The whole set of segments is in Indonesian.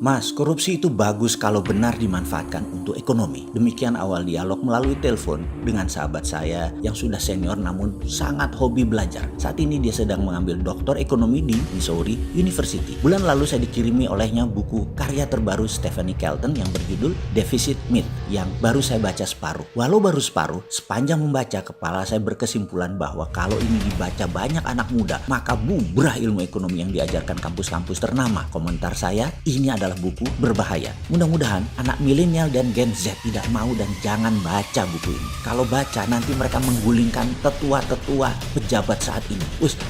Mas, korupsi itu bagus kalau benar dimanfaatkan untuk ekonomi. Demikian awal dialog melalui telepon dengan sahabat saya yang sudah senior namun sangat hobi belajar. Saat ini dia sedang mengambil doktor ekonomi di Missouri University. Bulan lalu saya dikirimi olehnya buku karya terbaru Stephanie Kelton yang berjudul Deficit Myth yang baru saya baca separuh. Walau baru separuh, sepanjang membaca kepala saya berkesimpulan bahwa kalau ini dibaca banyak anak muda, maka bubrah ilmu ekonomi yang diajarkan kampus-kampus ternama. Komentar saya, ini adalah buku berbahaya. Mudah-mudahan anak milenial dan Gen Z tidak mau dan jangan baca buku ini. Kalau baca nanti mereka menggulingkan tetua-tetua pejabat saat ini.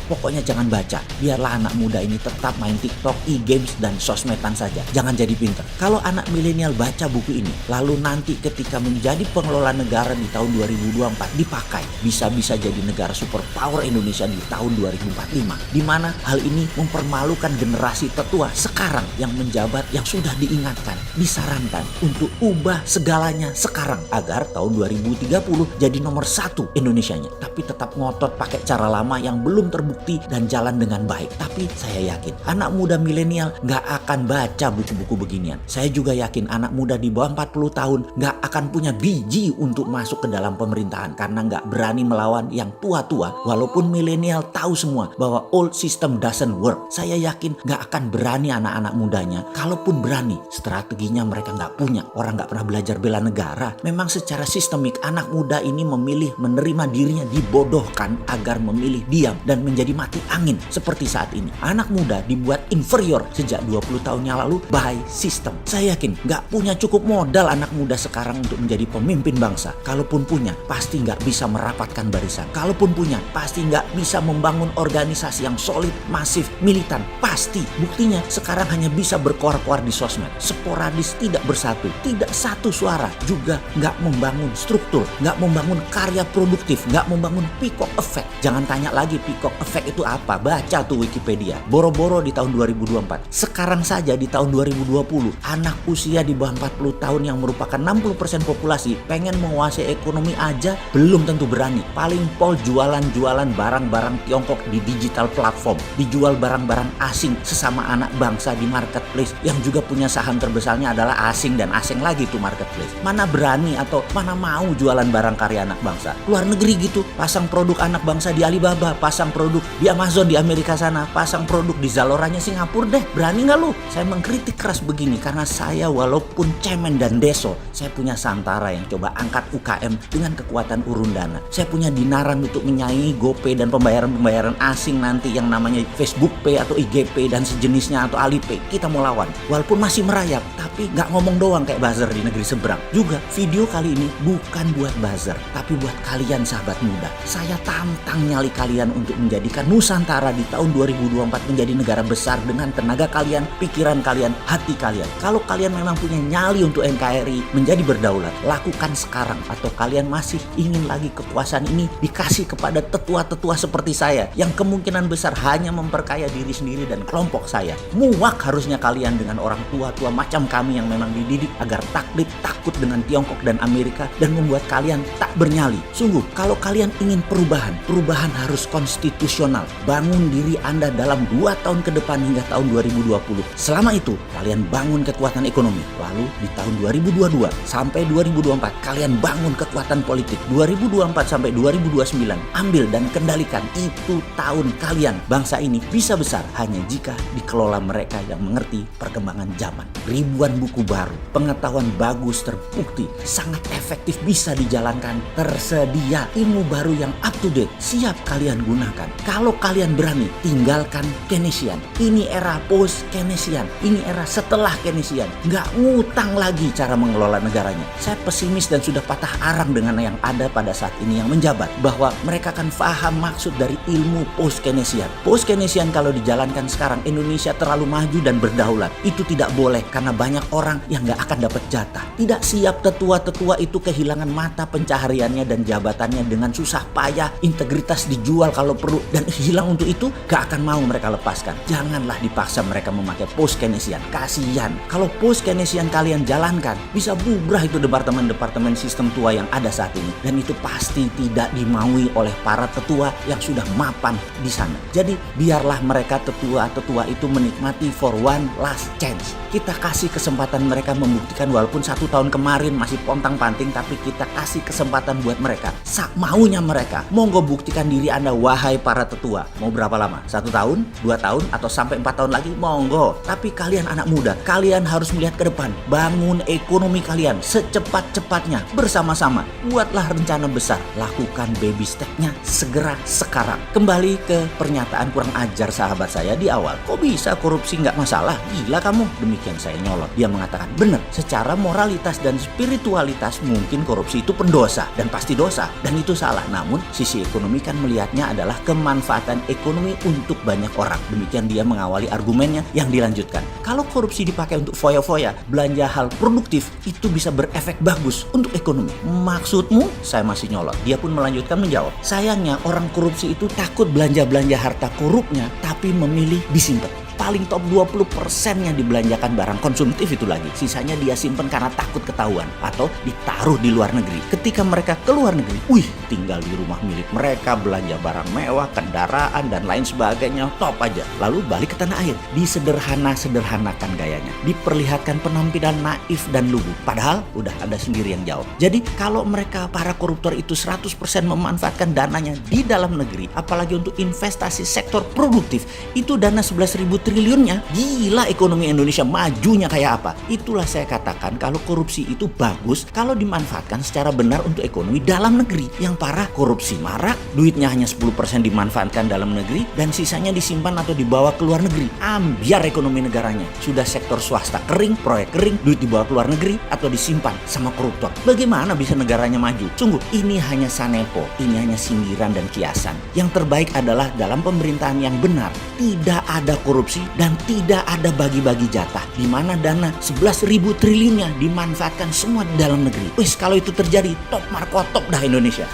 Pokoknya jangan baca. Biarlah anak muda ini tetap main TikTok, e-games dan sosmedan saja. Jangan jadi pinter. Kalau anak milenial baca buku ini, lalu nanti ketika menjadi pengelola negara di tahun 2024 dipakai, bisa-bisa jadi negara superpower Indonesia di tahun 2045. Di mana hal ini mempermalukan generasi tetua sekarang yang menjabat, yang sudah diingatkan, disarankan untuk ubah segalanya sekarang agar tahun 2030 jadi nomor 1 Indonesianya. Tapi tetap ngotot pakai cara lama yang belum terbukti dan jalan dengan baik. Tapi saya yakin anak muda milenial nggak akan baca buku-buku beginian. Saya juga yakin anak muda di bawah 40 tahun nggak akan punya biji untuk masuk ke dalam pemerintahan karena nggak berani melawan yang tua-tua. Walaupun milenial tahu semua bahwa old system doesn't work, saya yakin nggak akan berani anak-anak mudanya. Kalaupun berani, strateginya mereka nggak punya. Orang nggak pernah belajar bela negara. Memang secara sistemik anak muda ini memilih menerima dirinya dibodohkan agar memilih diam dan menjadi mati angin seperti saat ini. Anak muda dibuat inferior sejak 20 tahun yang lalu by sistem. Saya yakin nggak punya cukup modal anak muda sekarang untuk menjadi pemimpin bangsa. Kalaupun punya, pasti nggak bisa merapatkan barisan. Kalaupun punya, pasti nggak bisa membangun organisasi yang solid, masif, militan. Pasti. Buktinya sekarang hanya bisa berkoar-koar di sosmed, sporadis, tidak bersatu, tidak satu suara, juga nggak membangun struktur, nggak membangun karya produktif, nggak membangun peacock effect. Jangan tanya lagi peacock effect itu apa, baca tuh Wikipedia. Boro-boro di tahun 2024. Sekarang saja di tahun 2020, anak usia di bawah 40 tahun yang merupakan 60% populasi pengen menguasai ekonomi aja belum tentu berani. Paling pol jualan-jualan barang-barang Tiongkok di digital platform, dijual barang-barang asing sesama anak bangsa di marketplace yang juga punya saham terbesarnya adalah asing dan asing lagi tuh marketplace. Mana berani atau mana mau jualan barang karya anak bangsa. Luar negeri gitu, pasang produk anak bangsa di Alibaba, pasang produk di Amazon di Amerika sana, pasang produk di Zaloranya Singapura deh. Berani nggak lu? Saya mengkritik keras begini karena saya walaupun cemen dan deso, saya punya Santara yang coba angkat UKM dengan kekuatan urun dana. Saya punya Dinaran untuk menyaingi GoPay dan pembayaran-pembayaran asing nanti yang namanya Facebook Pay atau IGP dan sejenisnya atau Alipay. Kita mau lawan. Walaupun masih merayap, tapi nggak ngomong doang kayak buzzer di negeri seberang. Juga video kali ini bukan buat buzzer, tapi buat kalian sahabat muda. Saya tantang nyali kalian untuk menjadikan Nusantara di tahun 2024 menjadi negara besar dengan tenaga kalian, pikiran kalian, hati kalian. Kalau kalian memang punya nyali untuk NKRI menjadi berdaulat, lakukan sekarang. Atau kalian masih ingin lagi kekuasaan ini dikasih kepada tetua-tetua seperti saya yang kemungkinan besar hanya memperkaya diri sendiri dan kelompok saya. Muak harusnya kalian dengan orang tua-tua macam kami yang memang dididik agar taklid, takut dengan Tiongkok dan Amerika dan membuat kalian tak bernyali. Sungguh, kalau kalian ingin perubahan harus konstitusional. Bangun diri Anda dalam 2 tahun ke depan hingga tahun 2020. Selama itu, kalian bangun kekuatan ekonomi. Lalu di tahun 2022 sampai 2024, kalian bangun kekuatan politik. 2024 sampai 2029, ambil dan kendalikan. Itu tahun kalian. Bangsa ini bisa besar hanya jika dikelola mereka yang mengerti perkembangan zaman. Ribuan buku baru, pengetahuan bagus terbukti, sangat efektif bisa dijalankan, tersedia ilmu baru yang up to date, siap kalian gunakan. Kalau kalian berani, tinggalkan Keynesian. Ini era post Keynesian, ini era setelah Keynesian. Nggak ngutang lagi cara mengelola negaranya. Saya pesimis dan sudah patah arang dengan yang ada pada saat ini yang menjabat, bahwa mereka akan paham maksud dari ilmu post Keynesian. Post Keynesian kalau dijalankan sekarang, Indonesia terlalu maju dan berdaulat. Itu tidak boleh karena banyak orang yang nggak akan dapat jatah. Tidak siap tetua-tetua itu kehilangan mata pencahariannya dan jabatannya dengan susah payah, integritas dijual kalau perlu, dan hilang untuk itu gak akan mau mereka lepaskan. Janganlah dipaksa mereka memakai post Keynesian. Kasihan. Kalau post Keynesian kalian jalankan, bisa bubrah itu departemen-departemen sistem tua yang ada saat ini. Dan itu pasti tidak dimaui oleh para tetua yang sudah mapan di sana. Jadi biarlah mereka tetua-tetua itu menikmati for one last chance chance. Kita kasih kesempatan mereka membuktikan walaupun 1 tahun kemarin masih pontang-panting, tapi kita kasih kesempatan buat mereka. Maunya mereka. Monggo buktikan diri Anda, wahai para tetua. Mau berapa lama? 1 tahun, 2 tahun, atau sampai 4 tahun lagi? Monggo. Tapi kalian anak muda, kalian harus melihat ke depan. Bangun ekonomi kalian secepat-cepatnya bersama-sama. Buatlah rencana besar. Lakukan baby step-nya segera sekarang. Kembali ke pernyataan kurang ajar sahabat saya di awal. Kok bisa korupsi nggak masalah? Gila kamu. Demikian saya nyolot. Dia mengatakan, benar, secara moralitas dan spiritualitas mungkin korupsi itu pendosa dan pasti dosa. Dan itu salah. Namun sisi ekonomi kan melihatnya adalah kemanfaatan ekonomi untuk banyak orang. Demikian dia mengawali argumennya yang dilanjutkan. Kalau korupsi dipakai untuk foya-foya, belanja hal produktif, itu bisa berefek bagus untuk ekonomi. Maksudmu? Saya masih nyolot. Dia pun melanjutkan menjawab. Sayangnya orang korupsi itu takut belanja-belanja harta korupnya, tapi memilih disimpan. Paling top 20%-nya dibelanjakan barang konsumtif itu lagi. Sisanya dia simpen karena takut ketahuan atau ditaruh di luar negeri. Ketika mereka ke luar negeri, tinggal di rumah milik mereka, belanja barang mewah, kendaraan, dan lain sebagainya, top aja. Lalu balik ke tanah air, disederhana-sederhanakan gayanya. Diperlihatkan penampilan naif dan lugu. Padahal udah ada sendiri yang jawab. Jadi kalau mereka para koruptor itu 100% memanfaatkan dananya di dalam negeri, apalagi untuk investasi sektor produktif, itu dana 11.000 triliunnya, gila ekonomi Indonesia majunya kayak apa. Itulah saya katakan kalau korupsi itu bagus kalau dimanfaatkan secara benar untuk ekonomi dalam negeri. Yang parah korupsi marak, duitnya hanya 10% dimanfaatkan dalam negeri dan sisanya disimpan atau dibawa ke luar negeri. Ambiar ekonomi negaranya. Sudah sektor swasta kering, proyek kering, duit dibawa ke luar negeri atau disimpan sama koruptor. Bagaimana bisa negaranya maju? Sungguh, ini hanya sanepo, ini hanya sindiran dan kiasan. Yang terbaik adalah dalam pemerintahan yang benar, tidak ada korupsi dan tidak ada bagi-bagi jatah, di mana dana 11.000 triliunnya dimanfaatkan semua di dalam negeri. Kalau itu terjadi, top markotop dah Indonesia.